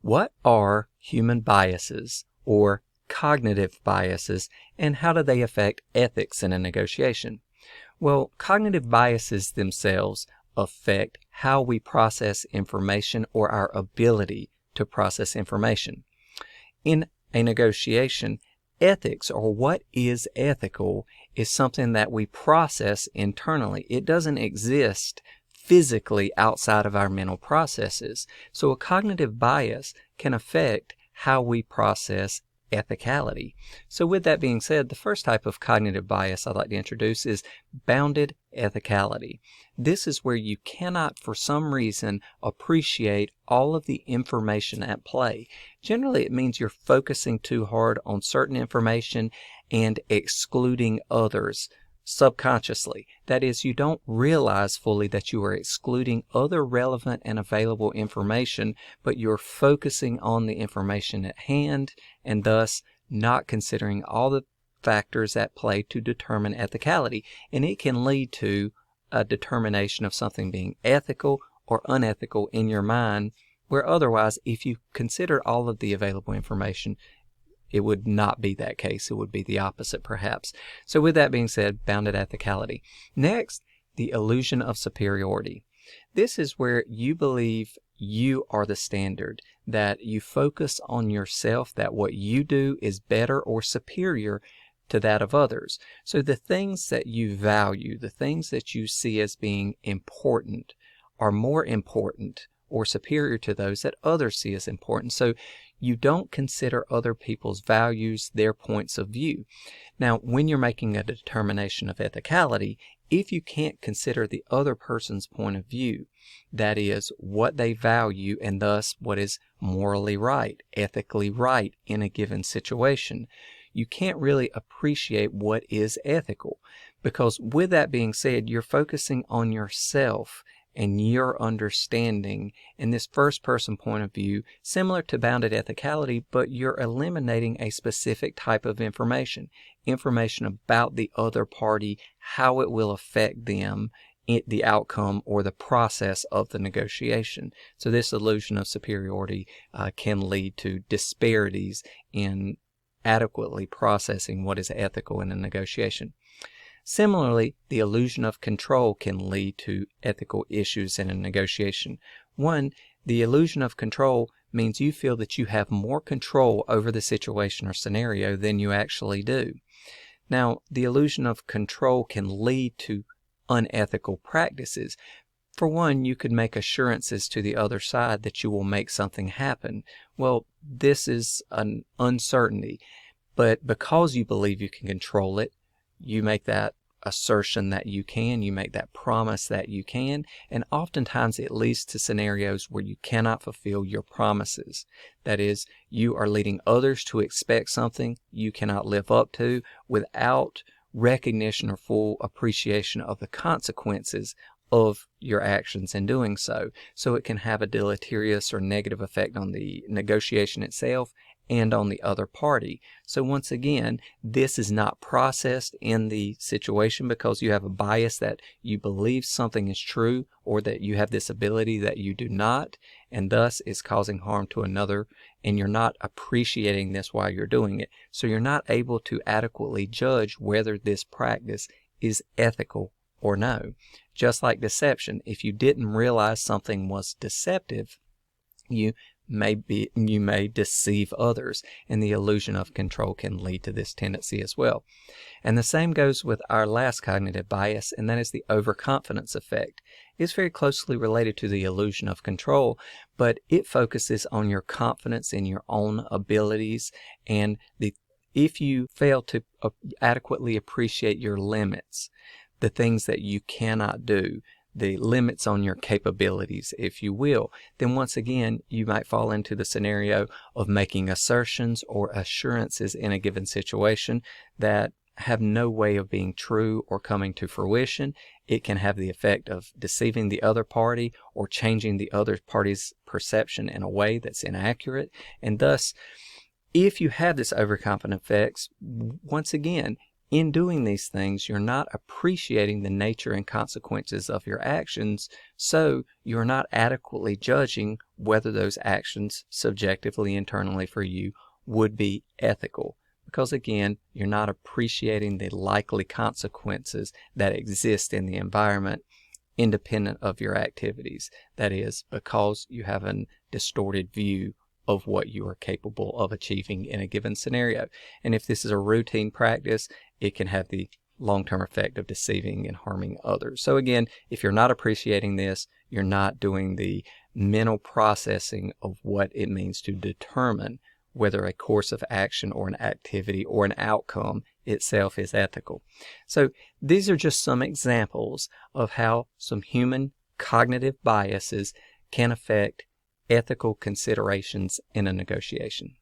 What are human biases or cognitive biases, and how do they affect ethics in a negotiation? Well, cognitive biases themselves affect how we process information or our ability to process information. In a negotiation, ethics, or what is ethical, is something that we process internally. It doesn't exist physically outside of our mental processes. So a cognitive bias can affect how we process ethicality. So with that being said, the first type of cognitive bias I'd like to introduce is bounded ethicality. This is where you cannot, for some reason, appreciate all of the information at play. Generally, it means you're focusing too hard on certain information and excluding others subconsciously. That is, you don't realize fully that you are excluding other relevant and available information, but you're focusing on the information at hand and thus not considering all the factors at play to determine ethicality. And it can lead to a determination of something being ethical or unethical in your mind, where otherwise, if you considered all of the available information, it would not be that case. It would be the opposite, perhaps. So with that being said, bounded ethicality. Next, the illusion of superiority. This is where you believe you are the standard, that you focus on yourself, that what you do is better or superior to that of others. So the things that you value, the things that you see as being important, are more important or superior to those that others see as important. So you don't consider other people's values, their points of view. Now, when you're making a determination of ethicality, if you can't consider the other person's point of view, that is, what they value and thus what is morally right, ethically right in a given situation, you can't really appreciate what is ethical. Because with that being said, you're focusing on yourself and your understanding in this first person point of view, similar to bounded ethicality, but you're eliminating a specific type of information about the other party, how it will affect them, the outcome or the process of the negotiation. So this illusion of superiority can lead to disparities in adequately processing what is ethical in a negotiation. Similarly, the illusion of control can lead to ethical issues in a negotiation. One, the illusion of control means you feel that you have more control over the situation or scenario than you actually do. Now, the illusion of control can lead to unethical practices. For one, you could make assurances to the other side that you will make something happen. Well, this is an uncertainty, but because you believe you can control it, you make that assertion that you can, you make that promise that you can, and oftentimes it leads to scenarios where you cannot fulfill your promises. That is, you are leading others to expect something you cannot live up to without recognition or full appreciation of the consequences of your actions in doing so. So it can have a deleterious or negative effect on the negotiation itself and on the other party. So once again, this is not processed in the situation because you have a bias that you believe something is true or that you have this ability that you do not, and thus is causing harm to another, and you're not appreciating this while you're doing it. So you're not able to adequately judge whether this practice is ethical or no. Just like deception, if you didn't realize something was deceptive, you may deceive others, and the illusion of control can lead to this tendency as well. And the same goes with our last cognitive bias, and that is the overconfidence effect. It's very closely related to the illusion of control, but it focuses on your confidence in your own abilities, and if you fail to adequately appreciate your limits, the things that you cannot do, the limits on your capabilities, if you will, then once again, you might fall into the scenario of making assertions or assurances in a given situation that have no way of being true or coming to fruition. It can have the effect of deceiving the other party or changing the other party's perception in a way that's inaccurate. And thus, if you have this overconfident effects, once again, in doing these things, you're not appreciating the nature and consequences of your actions, so you're not adequately judging whether those actions subjectively, internally for you, would be ethical. Because again, you're not appreciating the likely consequences that exist in the environment independent of your activities. That is, because you have a distorted view of what you are capable of achieving in a given scenario. And if this is a routine practice, it can have the long-term effect of deceiving and harming others. So again, if you're not appreciating this, you're not doing the mental processing of what it means to determine whether a course of action or an activity or an outcome itself is ethical. So these are just some examples of how some human cognitive biases can affect ethical considerations in a negotiation.